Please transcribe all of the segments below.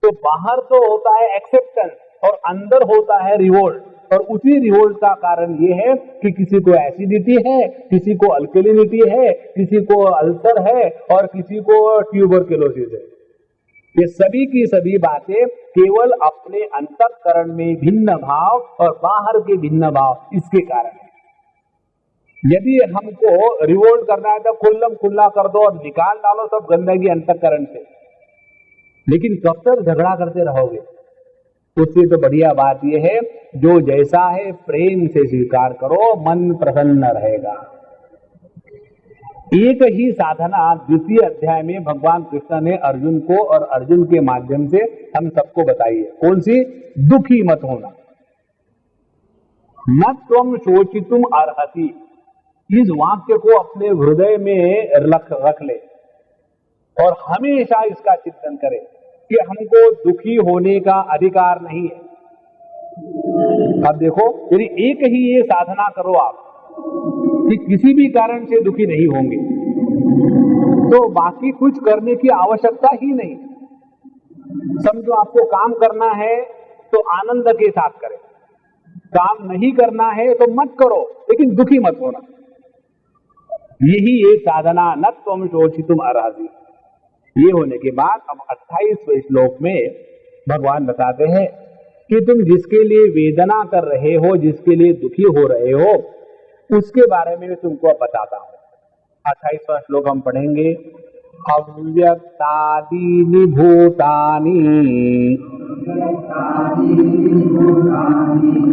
तो बाहर तो होता है एक्सेप्टेंस और अंदर होता है रिवोल्ट, और उसी रिवोल्ट का कारण ये है कि किसी को एसिडिटी है, किसी को अल्कलिनिटी है, किसी को अल्सर है और किसी को ट्यूबरक्लोसिस है। ये सभी की सभी बातें केवल अपने अंतःकरण में भिन्न भाव और बाहर के भिन्न भाव इसके कारण है। यदि हमको रिवोल्ट करना है तो खुल्लम खुल्ला कर दो और निकाल डालो सब गंदगी अंतःकरण से, लेकिन कब तक झगड़ा करते रहोगे? उससे तो बढ़िया बात यह है जो जैसा है प्रेम से स्वीकार करो, मन प्रसन्न रहेगा। एक ही साधना द्वितीय अध्याय में भगवान कृष्ण ने अर्जुन को और अर्जुन के माध्यम से हम सबको बताई है। कौन सी? दुखी मत होना। न त्वम शोचितुम अर्हसि, इस वाक्य को अपने हृदय में रख ले और हमेशा इसका चिंतन करें कि हमको दुखी होने का अधिकार नहीं है। अब देखो, यदि एक ही ये साधना करो आप कि किसी भी कारण से दुखी नहीं होंगे, तो बाकी कुछ करने की आवश्यकता ही नहीं। समझो आपको काम करना है तो आनंद के साथ करें, काम नहीं करना है तो मत करो, लेकिन दुखी मत होना। यही ये साधना न त्वम शोचितुम अर्हसि। ये होने के बाद अब 28वें श्लोक में भगवान बताते हैं कि तुम जिसके लिए वेदना कर रहे हो, जिसके लिए दुखी हो रहे हो, उसके बारे में तुमको अब बताता हूं। 28वां श्लोक हम पढ़ेंगे। अव्यक्तादीनि भूतानि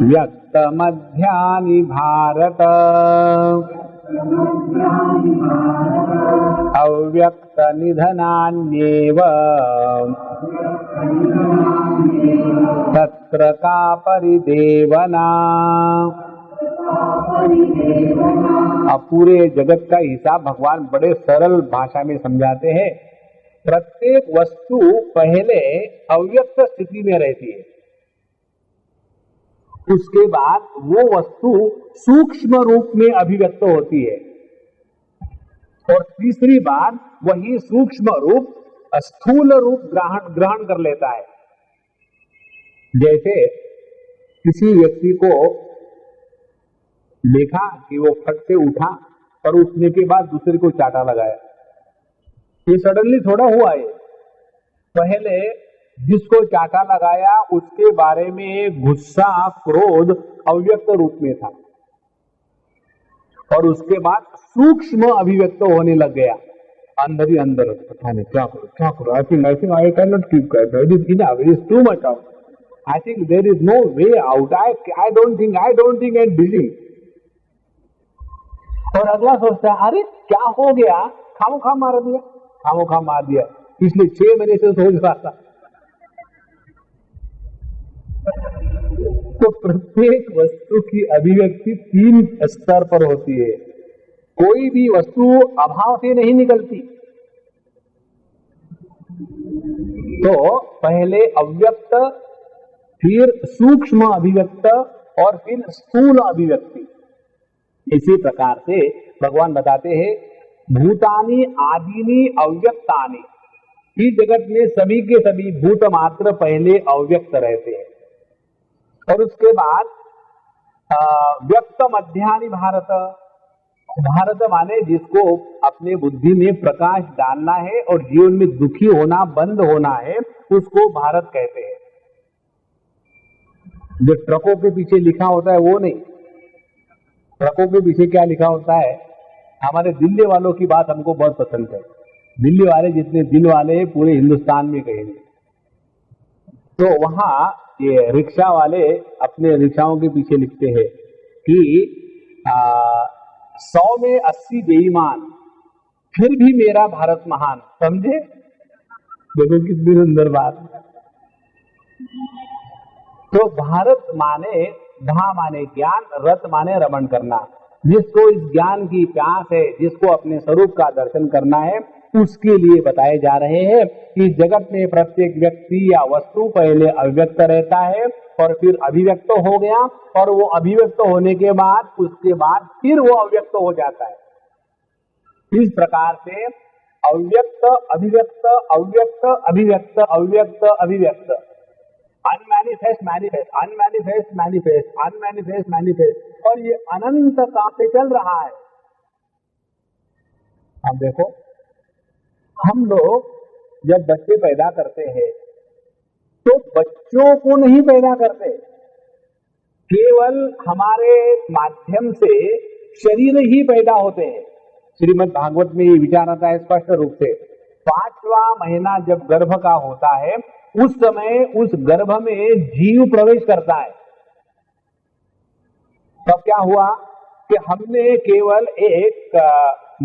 व्यक्तमध्यानि भारत अव्यक्त निधनान्येव तत्र का परिदेवना। अब पूरे जगत का हिसाब भगवान बड़े सरल भाषा में समझाते हैं। प्रत्येक वस्तु पहले अव्यक्त स्थिति में रहती है, उसके बाद वो वस्तु सूक्ष्म रूप में अभिव्यक्त होती है, और तीसरी बार वही सूक्ष्म रूप स्थूल रूप ग्रहण कर लेता है। जैसे किसी व्यक्ति को देखा कि वो फट से उठा और उठने के बाद दूसरे को चाटा लगाया, ये सडनली थोड़ा हुआ है। पहले जिसको चाटा लगाया उसके बारे में गुस्सा क्रोध अव्यक्त रूप में था, और उसके बाद सूक्ष्म अभिव्यक्त होने लग गया अंदर ही अंदर। पता नहीं क्या करो I think I can not keep quiet, it is enough, it is too much out, I think there is no way out, I don't think and busy. और अगला सोचता है अरे क्या हो गया, खामोखा मार दिया, पिछले 6 महीने से सोच रहा था। तो प्रत्येक वस्तु की अभिव्यक्ति 3 स्तर पर होती है। कोई भी वस्तु अभाव से नहीं निकलती। तो पहले अव्यक्त, फिर सूक्ष्म अभिव्यक्त और फिर स्थूल अभिव्यक्ति। इसी प्रकार से भगवान बताते हैं भूतानि आदिनि अव्यक्तानि। इस जगत में सभी के सभी भूत मात्र पहले अव्यक्त रहते हैं, और उसके बाद व्यक्त मध्यानि भारत। भारत माने जिसको अपने बुद्धि में प्रकाश डालना है और जीवन में दुखी होना बंद होना है, उसको भारत कहते हैं। जो ट्रकों के पीछे लिखा होता है वो नहीं। ट्रकों के पीछे क्या लिखा होता है? हमारे दिल्ली वालों की बात हमको बहुत पसंद है। दिल्ली वाले जितने दिल वाले हैं पूरे हिंदुस्तान में कहीं नहीं। तो वहां ये रिक्शा वाले अपने रिक्शाओं के पीछे लिखते हैं कि 100 में 80 बेईमान, फिर भी मेरा भारत महान। समझे? देखो कितनी सुंदर बात। तो भारत माने, भा माने ज्ञान, रत माने रमण करना। जिसको इस ज्ञान की प्यास है, जिसको अपने स्वरूप का दर्शन करना है, उसके लिए बताए जा रहे हैं कि जगत में प्रत्येक व्यक्ति या वस्तु पहले अव्यक्त रहता है और फिर अभिव्यक्त हो गया, और वो अभिव्यक्त होने के बाद उसके बाद फिर वो अव्यक्त हो जाता है। इस प्रकार से अव्यक्त अभिव्यक्त, अव्यक्त अभिव्यक्त, अव्यक्त अभिव्यक्त, unmanifest manifest, unmanifest manifest, unmanifest manifest, और ये अनंत काल से चल रहा है। अब देखो, हम लोग जब बच्चे पैदा करते हैं तो बच्चों को नहीं पैदा करते, केवल हमारे माध्यम से शरीर ही पैदा होते हैं। श्रीमद् भागवत में ये विचार आता है स्पष्ट रूप से, 5वां महीना जब गर्भ का होता है उस समय उस गर्भ में जीव प्रवेश करता है। तब क्या हुआ कि हमने केवल एक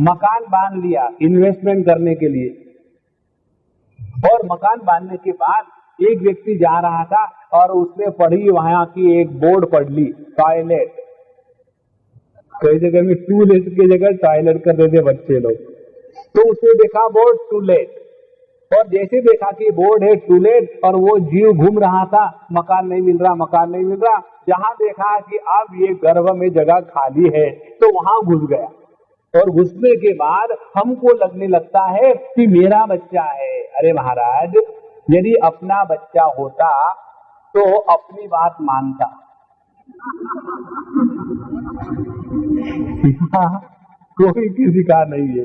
मकान बांध लिया इन्वेस्टमेंट करने के लिए, और मकान बांधने के बाद एक व्यक्ति जा रहा था और उसने पढ़ी वहां की एक बोर्ड पढ़ ली, टॉयलेट। कई जगह में टूलेट की जगह टॉयलेट कर देते बच्चे लोग, तो उसने देखा बोर्ड टूलेट, और जैसे देखा कि बोर्ड है टूलेट और वो जीव घूम रहा था, मकान नहीं मिल रहा, मकान नहीं मिल रहा, जहां देखा कि अब ये गर्भ में जगह खाली है तो वहां घुस गया, और घुसने के बाद हमको लगने लगता है कि मेरा बच्चा है। अरे महाराज, यदि अपना बच्चा होता तो अपनी बात मानता, कोई किसी का नहीं है।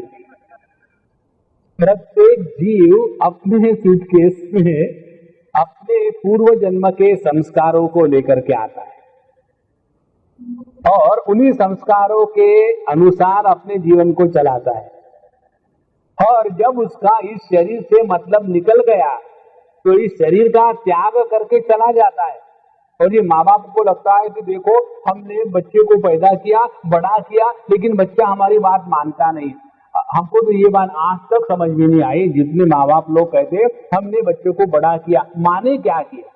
प्रत्येक जीव अपने सूटकेस में अपने पूर्व जन्म के संस्कारों को लेकर के आता है, और उन्हीं संस्कारों के अनुसार अपने जीवन को चलाता है, और जब उसका इस शरीर से मतलब निकल गया तो इस शरीर का त्याग करके चला जाता है। और ये माँ बाप को लगता है कि देखो, हमने बच्चे को पैदा किया, बड़ा किया, लेकिन बच्चा हमारी बात मानता नहीं। हमको तो ये बात आज तक समझ में नहीं आई, जितने माँ बाप लोग कहते हमने बच्चों को बड़ा किया, माने क्या किया?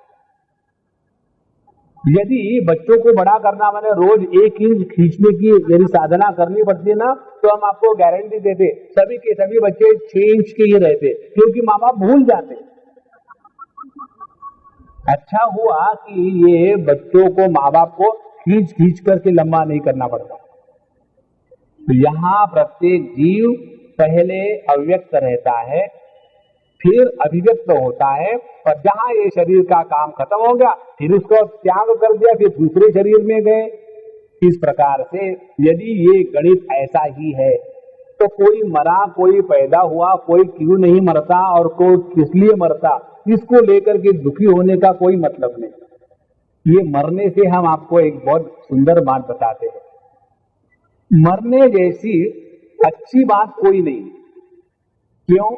यदि बच्चों को बड़ा करना मैंने रोज 1 इंच खींचने की यदि साधना करनी पड़ती ना, तो हम आपको गारंटी देते सभी के सभी बच्चे 6 इंच के ही रहते, क्योंकि माँ बाप भूल जाते। अच्छा हुआ कि ये बच्चों को माँ बाप को खींच खींच करके लंबा नहीं करना पड़ता। तो यहाँ प्रत्येक जीव पहले अव्यक्त रहता है, फिर अभिव्यक्त होता है, और जहां ये शरीर का काम खत्म हो गया फिर उसको त्याग कर दिया, फिर दूसरे शरीर में गए। इस प्रकार से यदि ये गणित ऐसा ही है तो कोई मरा, कोई पैदा हुआ, कोई क्यों नहीं मरता और कोई किस लिए मरता, इसको लेकर के दुखी होने का कोई मतलब नहीं। ये मरने से हम आपको एक बहुत सुंदर बात बताते हैं, मरने जैसी अच्छी बात कोई नहीं। क्यों?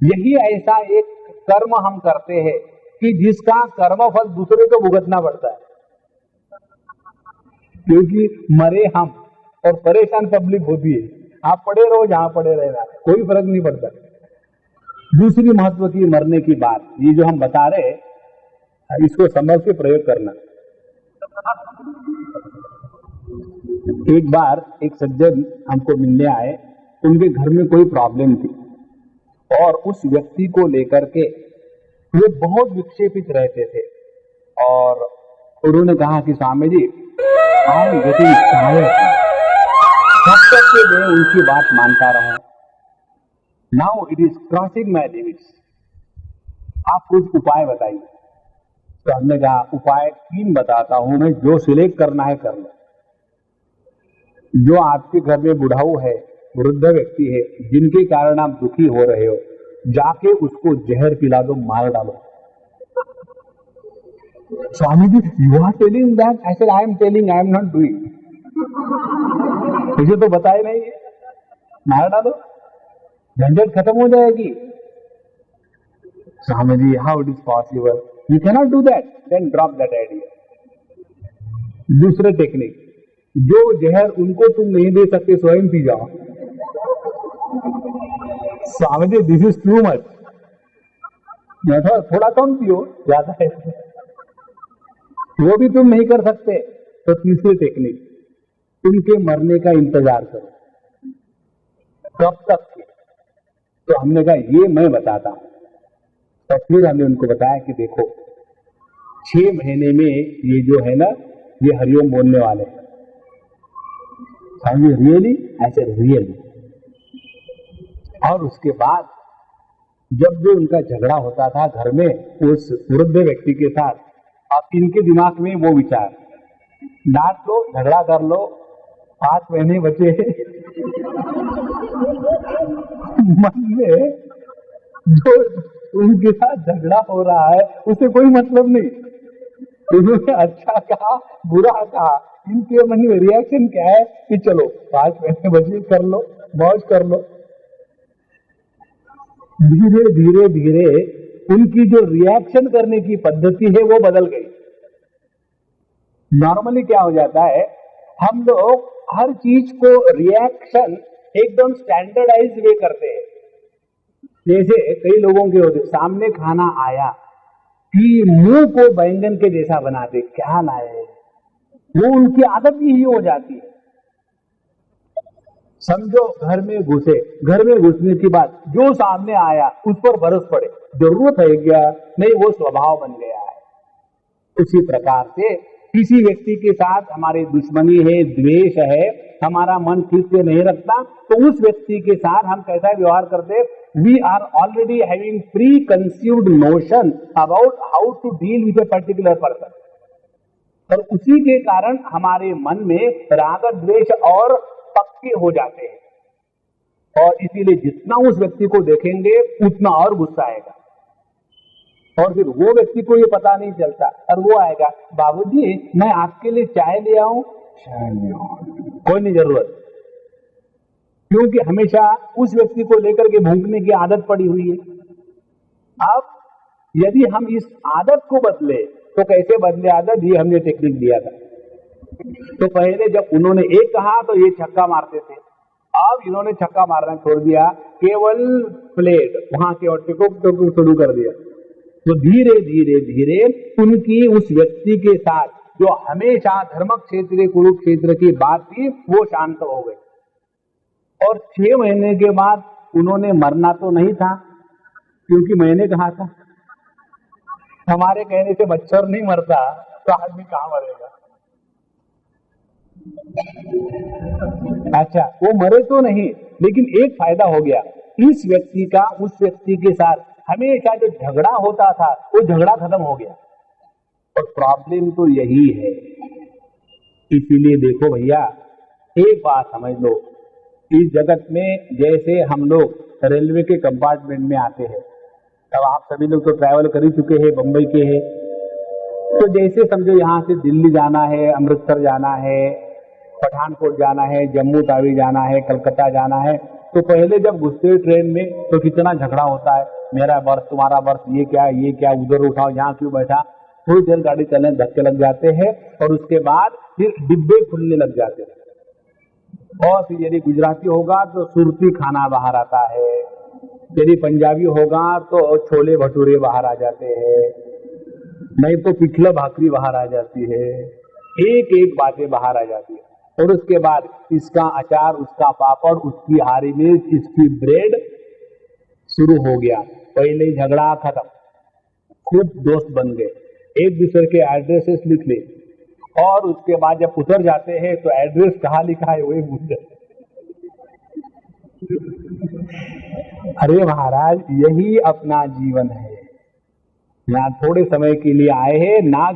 यही ऐसा एक कर्म हम करते हैं कि जिसका कर्मफल दूसरे को भुगतना पड़ता है, क्योंकि मरे हम और परेशान पब्लिक होती है। आप पड़े रहो जहां पड़े रहना, कोई फर्क नहीं पड़ता। दूसरी महत्व की मरने की बात, ये जो हम बता रहे इसको समझ के प्रयोग करना। एक बार एक सज्जन हमको मिलने आए, उनके घर में कोई प्रॉब्लम थी और उस व्यक्ति को लेकर के वे बहुत विक्षेपित रहते थे, और उन्होंने कहा कि Swami ji, I am getting tired, कब तक के मैं उनकी बात मानता रहूं, now it is crossing my limits, आप कुछ उपाय बताइए। तो हमने कहा उपाय 3 बताता हूं मैं, जो सिलेक्ट करना है कर लो। जो आपके घर में बुढ़ाऊ है, वृद्ध व्यक्ति है, जिनके कारण आप दुखी हो रहे हो, जाके उसको जहर पिला दो, मार डालो। Swami ji, you are telling that? I said I am telling, I am not doing. मुझे तो बताए नहीं, मार डालो, झंझट खत्म हो जाएगी। Swami ji, how it is possible? You cannot do that, then drop that idea. दूसरे टेक्निक, जो जहर उनको तुम नहीं दे सकते स्वयं पी जाओ। Swami ji, this is too much, थोड़ा कम पियो, ज्यादा है वो भी तुम नहीं कर सकते। तो तीसरी टेक्निक, उनके मरने का इंतजार करो। कब तक के? तो हमने कहा ये मैं बताता हूं। तो फिर हमने उनको बताया कि देखो, 6 महीने में ये जो है ना, ये हरिओम बोलने वाले हैं। रियली? ऐसे रियली और उसके बाद जब भी उनका झगड़ा होता था घर में उस वृद्ध व्यक्ति के साथ, अब इनके दिमाग में वो विचार, डांट लो, झगड़ा कर लो, 5 महीने बचे मन में जो उनके साथ झगड़ा हो रहा है उसे कोई मतलब नहीं, उन्होंने अच्छा कहा बुरा कहा, इनके मन में रिएक्शन क्या है कि चलो 5 महीने बचे, कर लो, मौज कर लो। धीरे धीरे धीरे उनकी जो रिएक्शन करने की पद्धति है वो बदल गई। नॉर्मली क्या हो जाता है, हम लोग हर चीज को रिएक्शन एकदम स्टैंडर्डाइज वे करते हैं। जैसे कई लोगों के होते, सामने खाना आया कि मुंह को बैंगन के जैसा बनाते, क्या लाए, वो उनकी आदत ही हो जाती है। समझो घर में घुसे, घर में घुसने के बाद जो सामने आया उस पर बरस पड़े, जरूरत है क्या, नहीं, वो स्वभाव बन गया है। उसी प्रकार से किसी व्यक्ति के साथ हमारी दुश्मनी है, द्वेष है, हमारा मन ठीक से नहीं रखता, तो उस व्यक्ति के साथ हम कैसा व्यवहार करते, we are already having preconceived notion about how to deal with a particular person, और उसी के कारण हमारे मन में राग द्वेष और पक्के हो जाते हैं, और इसीलिए जितना उस व्यक्ति को देखेंगे उतना और गुस्सा आएगा, और फिर वो व्यक्ति को ये पता नहीं चलता, और वो आएगा, बाबूजी मैं आपके लिए चाय ले आऊं, कोई नहीं जरूरत, क्योंकि हमेशा उस व्यक्ति को लेकर के भूखने की आदत पड़ी हुई है। अब यदि हम इस आदत को बदले तो कैसे बदले आदत, ये हमने टेक्निक दिया था। तो पहले जब उन्होंने एक कहा तो ये छक्का मारते थे, अब इन्होंने छक्का मारना छोड़ दिया, केवल प्लेट वहां के टिको शुरू कर दिया। तो धीरे धीरे धीरे उनकी उस व्यक्ति के साथ जो हमेशा धर्म क्षेत्र कुरुक्षेत्र की बात थी वो शांत हो गई, और 6 महीने के बाद उन्होंने मरना तो नहीं था, क्योंकि मैंने कहा था हमारे कहने से मच्छर नहीं मरता तो आदमी कहां मरेगा। अच्छा, वो मरे तो नहीं, लेकिन एक फायदा हो गया, इस व्यक्ति का उस व्यक्ति के साथ हमेशा जो झगड़ा होता था वो झगड़ा खत्म हो गया। और प्रॉब्लम तो यही है। इसीलिए देखो भैया, एक बात समझ लो, इस जगत में जैसे हम लोग रेलवे के कंपार्टमेंट में आते हैं, अब आप सभी लोग तो ट्रैवल कर ही चुके हैं, बंबई के हैं, तो जैसे समझो यहाँ से दिल्ली जाना है, अमृतसर जाना है, पठानकोट जाना है, जम्मू तावी जाना है, कलकत्ता जाना है, तो पहले जब घुसते हैं ट्रेन में तो कितना झगड़ा होता है, मेरा बर्थ तुम्हारा बर्थ, ये क्या उधर उठाओ, यहाँ क्यों बैठा, थोड़ी देर गाड़ी चलने धक्के लग जाते हैं, और उसके बाद फिर डिब्बे खुलने लग जाते हैं। और फिर यदि गुजराती होगा तो सुरती खाना बाहर आता है, यदि पंजाबी होगा तो छोले भटूरे बाहर आ जाते हैं, नहीं तो पिछला भाकरी बाहर आ जाती है, एक एक बातें बाहर आ जाती है। और उसके बाद इसका अचार, उसका पापड़, उसकी हरी मिर्च, इसकी ब्रेड, शुरू हो गया। पहले ही झगड़ा खत्म, खूब दोस्त बन गए, एक दूसरे के एड्रेसेस लिख ले, और उसके बाद जब उतर जाते हैं तो एड्रेस कहाँ लिखा है वही भूल जाते। अरे महाराज, यही अपना जीवन है, यहाँ थोड़े समय के लिए आए हैं ना,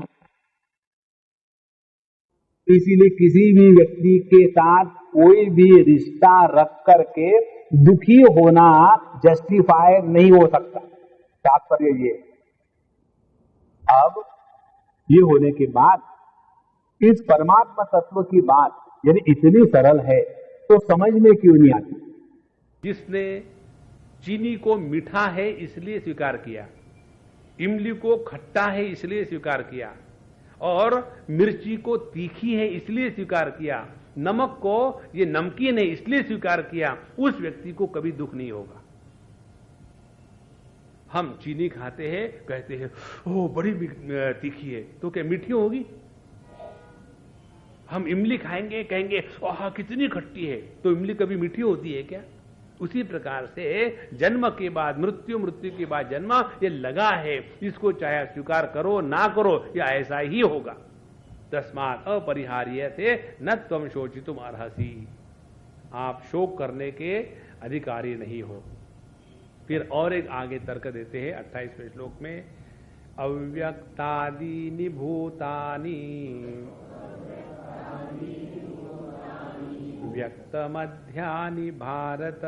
इसीलिए किसी भी व्यक्ति के साथ कोई भी रिश्ता रख करके दुखी होना जस्टिफाई नहीं हो सकता। तात्पर्य ये, अब ये होने के बाद इस परमात्मा तत्व की बात यदि इतनी सरल है तो समझ में क्यों नहीं आती। जिसने चीनी को मीठा है इसलिए स्वीकार किया, इमली को खट्टा है इसलिए स्वीकार किया, और मिर्ची को तीखी है इसलिए स्वीकार किया, नमक को ये नमकीन है इसलिए स्वीकार किया, उस व्यक्ति को कभी दुख नहीं होगा। हम चीनी खाते हैं, कहते हैं ओह बड़ी तीखी है, तो क्या मीठी होगी? हम इमली खाएंगे, कहेंगे ओह कितनी खट्टी है, तो इमली कभी मीठी होती है क्या? उसी प्रकार से जन्म के बाद मृत्यु, मृत्यु के बाद जन्म, ये लगा है, इसको चाहे स्वीकार करो ना करो, ये ऐसा ही होगा। तस्मात् अपरिहार्यते न त्वं शोचितुम अर्हसि, आप शोक करने के अधिकारी नहीं हो। फिर और एक आगे तर्क देते हैं 28वें श्लोक में, अव्यक्तादीनि भूतानि व्यक्तमध्यानि भारत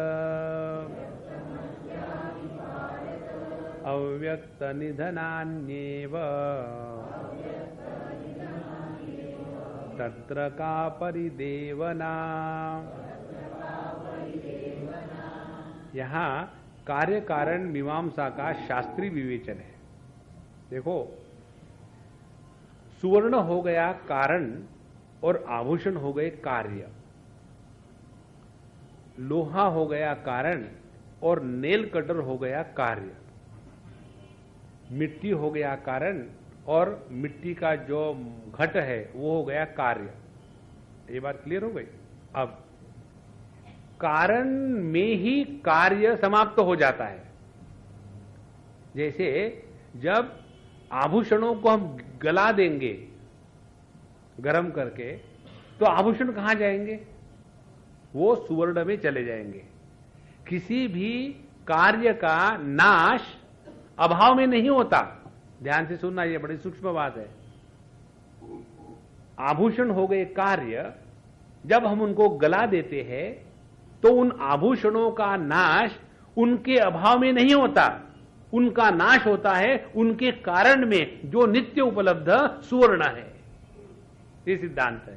अव्यक्त निधनान्येव तत्र का परिदेवना। यहां कार्य कारण मीमांसा का शास्त्रीय विवेचन है। देखो, सुवर्ण हो गया कारण और आभूषण हो गए कार्य, लोहा हो गया कारण और नेल कटर हो गया कार्य, मिट्टी हो गया कारण और मिट्टी का जो घट है वो हो गया कार्य। ये बात क्लियर हो गई। अब कारण में ही कार्य समाप्त हो जाता है। जैसे जब आभूषणों को हम गला देंगे गरम करके, तो आभूषण कहां जाएंगे? वो सुवर्ण में चले जाएंगे। किसी भी कार्य का नाश अभाव में नहीं होता। ध्यान से सुनना, यह बड़ी सूक्ष्म बात है। आभूषण हो गए कार्य, जब हम उनको गला देते हैं तो उन आभूषणों का नाश उनके अभाव में नहीं होता, उनका नाश होता है उनके कारण में जो नित्य उपलब्ध सुवर्ण है। ये सिद्धांत है।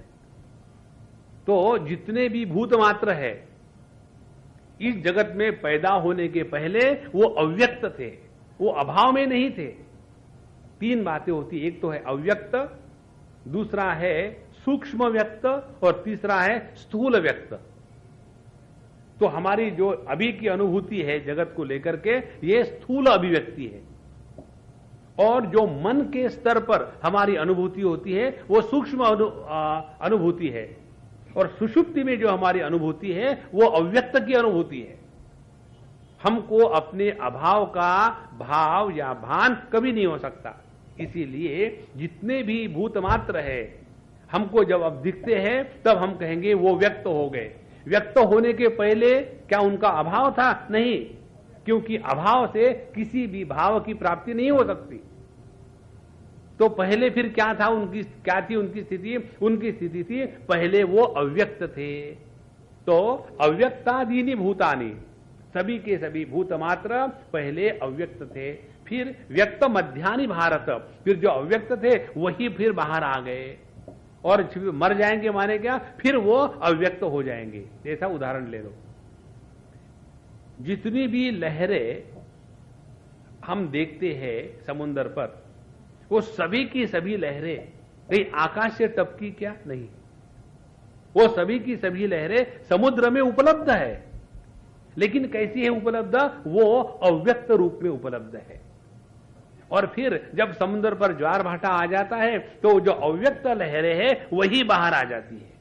तो जितने भी भूत मात्र है इस जगत में पैदा होने के पहले वो अव्यक्त थे, वो अभाव में नहीं थे। तीन बातें होती, एक तो है अव्यक्त, दूसरा है सूक्ष्म व्यक्त और तीसरा है स्थूल व्यक्त। तो हमारी जो अभी की अनुभूति है जगत को लेकर के, ये स्थूल अभिव्यक्ति है, और जो मन के स्तर पर हमारी अनुभूति होती है वो सूक्ष्म अनुभूति है, और सुषुप्ति में जो हमारी अनुभूति है वो अव्यक्त की अनुभूति है। हमको अपने अभाव का भाव या भान कभी नहीं हो सकता। इसीलिए जितने भी भूत मात्र है हमको जब अब दिखते हैं तब हम कहेंगे वो व्यक्त हो गए। व्यक्त होने के पहले क्या उनका अभाव था? नहीं, क्योंकि अभाव से किसी भी भाव की प्राप्ति नहीं हो सकती। तो पहले फिर क्या था उनकी, क्या थी उनकी स्थिति? उनकी स्थिति थी पहले वो अव्यक्त थे। तो अव्यक्तादीनि भूतानि, सभी के सभी भूत मात्र पहले अव्यक्त थे, फिर व्यक्त मध्यानि भारत, फिर जो अव्यक्त थे वही फिर बाहर आ गए और मर जाएंगे, माने क्या, फिर वो अव्यक्त हो जाएंगे। ऐसा उदाहरण ले लो, जितनी भी लहरें हम देखते हैं समुद्र पर, वो सभी की सभी लहरें कहीं आकाश से टपकी क्या? नहीं, वो सभी की सभी लहरें समुद्र में उपलब्ध है। लेकिन कैसी है उपलब्ध? वो अव्यक्त रूप में उपलब्ध है। और फिर जब समुद्र पर ज्वार भाटा आ जाता है तो जो अव्यक्त लहरें हैं वही बाहर आ जाती है,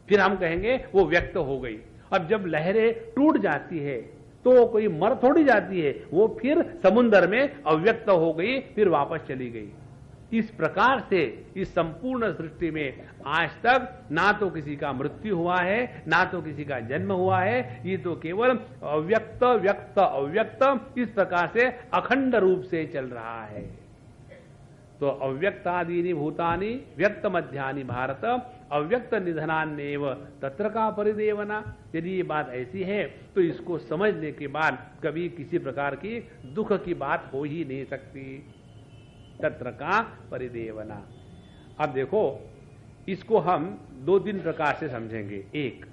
फिर हम कहेंगे वो व्यक्त हो गई। अब जब लहरें टूट जाती है तो कोई मर थोड़ी जाती है, वो फिर समुद्र में अव्यक्त हो गई, फिर वापस चली गई। इस प्रकार से इस संपूर्ण सृष्टि में आज तक ना तो किसी का मृत्यु हुआ है, ना तो किसी का जन्म हुआ है। ये तो केवल अव्यक्त व्यक्त अव्यक्त इस प्रकार से अखंड रूप से चल रहा है। तो अव्यक्तादीनि भूतानि व्यक्त मध्यानि भारत अव्यक्त निधनान्येव तत्र का परिदेवना। यदि ये बात ऐसी है तो इसको समझने के बाद कभी किसी प्रकार की दुख की बात हो ही नहीं सकती। तत्र का परिदेवना। अब देखो, इसको हम दो तीन प्रकार से समझेंगे। एक,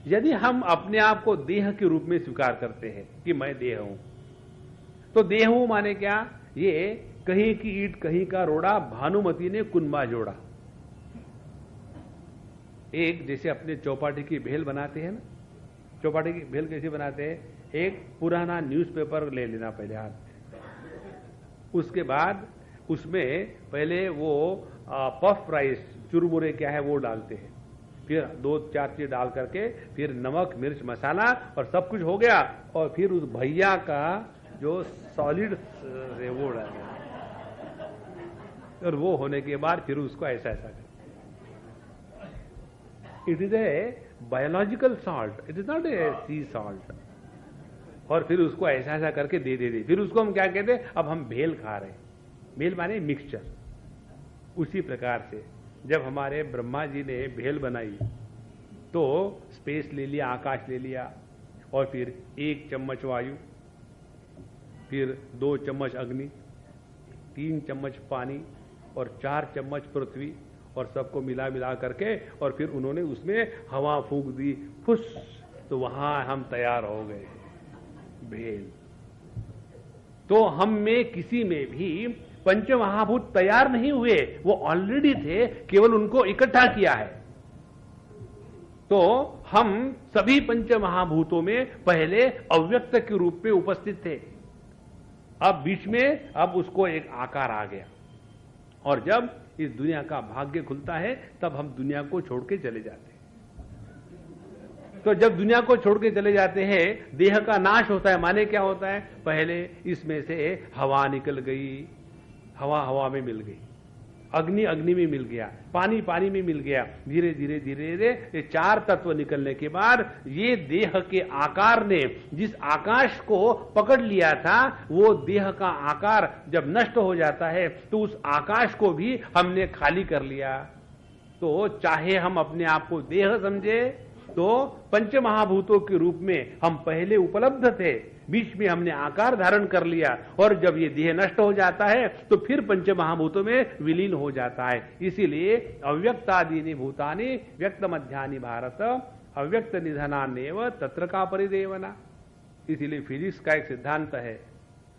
यदि हम अपने आप को देह के रूप में स्वीकार करते हैं कि मैं देह हूं, तो देह हूं माने क्या? ये कहीं की ईंट कहीं का रोड़ा, भानुमति ने कुनबा जोड़ा। एक जैसे अपने चौपाटी की भेल बनाते हैं ना, चौपाटी की भेल कैसे बनाते हैं? एक पुराना न्यूज़पेपर ले लेना पहले हाथ में, उसके बाद उसमें पहले वो पफ राइस चुरमुरे क्या है वो डालते हैं, फिर दो चार चीज डाल करके फिर नमक मिर्च मसाला और सब कुछ हो गया, और फिर उस भैया का जो सॉलिड है वो डालते, और वो होने के बाद फिर उसको ऐसा ऐसा करते। It is a biological salt, it is not a C salt. और फिर उसको ऐसा ऐसा करके दे दे। फिर उसको हम क्या कहते हैं, अब हम भेल खा रहे हैं। भेल माने मिक्सचर। उसी प्रकार से जब हमारे ब्रह्मा जी ने भेल बनाई तो स्पेस ले लिया, आकाश ले लिया, और फिर 1 चम्मच वायु, फिर 2 चम्मच अग्नि, 3 चम्मच पानी और 4 चम्मच पृथ्वी, और सबको मिला मिला करके और फिर उन्होंने उसमें हवा फूंक दी, फुस, तो वहां हम तैयार हो गए भेल। तो हम में किसी में भी पंच महाभूत तैयार नहीं हुए, वो ऑलरेडी थे, केवल उनको इकट्ठा किया है। तो हम सभी पंच महाभूतों में पहले अव्यक्त के रूप में उपस्थित थे। अब बीच में अब उसको एक आकार आ गया, और जब इस दुनिया का भाग्य खुलता है तब हम दुनिया को छोड़ के चले जाते हैं। तो जब दुनिया को छोड़ के चले जाते हैं, देह का नाश होता है। माने क्या होता है, पहले इसमें से हवा निकल गई, हवा हवा में मिल गई, अग्नि अग्नि में मिल गया, पानी पानी में मिल गया, धीरे धीरे धीरे धीरे ये 4 तत्व निकलने के बाद ये देह के आकार ने जिस आकाश को पकड़ लिया था, वो देह का आकार जब नष्ट हो जाता है तो उस आकाश को भी हमने खाली कर लिया। तो चाहे हम अपने आप को देह समझे तो पंच महाभूतों के रूप में हम पहले उपलब्ध थे, बीच में हमने आकार धारण कर लिया, और जब ये देह नष्ट हो जाता है तो फिर पंच महाभूतों में विलीन हो जाता है। इसीलिए अव्यक्तादीनि भूतानि व्यक्त मध्यानि भारत अव्यक्त निधनान्येव तत्र का परिदेवना। इसीलिए फिजिक्स का एक सिद्धांत है,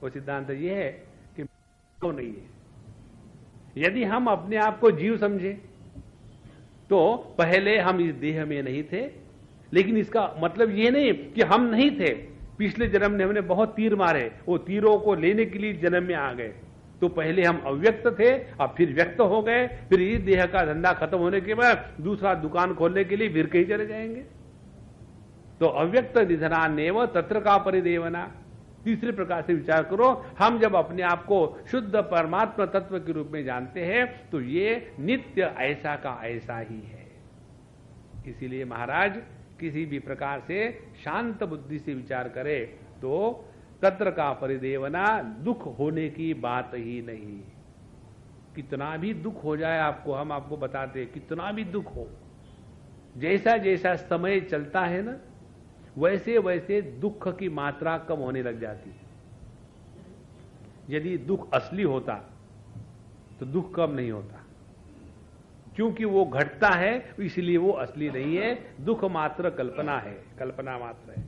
वो सिद्धांत ये है कि तो नहीं है। यदि हम अपने आप को जीव समझे तो पहले हम इस देह में नहीं थे, लेकिन इसका मतलब ये नहीं कि हम नहीं थे। पिछले जन्म में हमने बहुत तीर मारे, वो तीरों को लेने के लिए जन्म में आ गए। तो पहले हम अव्यक्त थे, अब फिर व्यक्त हो गए, फिर इस देह का धंधा खत्म होने के बाद दूसरा दुकान खोलने के लिए फिर कहीं चले जाएंगे। तो अव्यक्त निधनान्येव तत्र का परिदेवना। तीसरे प्रकार से विचार करो, हम जब अपने आप को शुद्ध परमात्मा तत्व के रूप में जानते हैं तो ये नित्य ऐसा का ऐसा ही है। इसीलिए महाराज किसी भी प्रकार से शांत बुद्धि से विचार करे तो तत्र का परिदेवना, दुख होने की बात ही नहीं। कितना भी दुख हो जाए आपको, हम आपको बताते हैं, कितना भी दुख हो, जैसा जैसा समय चलता है ना, वैसे वैसे दुख की मात्रा कम होने लग जाती है। यदि दुख असली होता तो दुख कम नहीं होता, क्योंकि वो घटता है, इसलिए वो असली नहीं है। दुख मात्र कल्पना है, कल्पना मात्र है।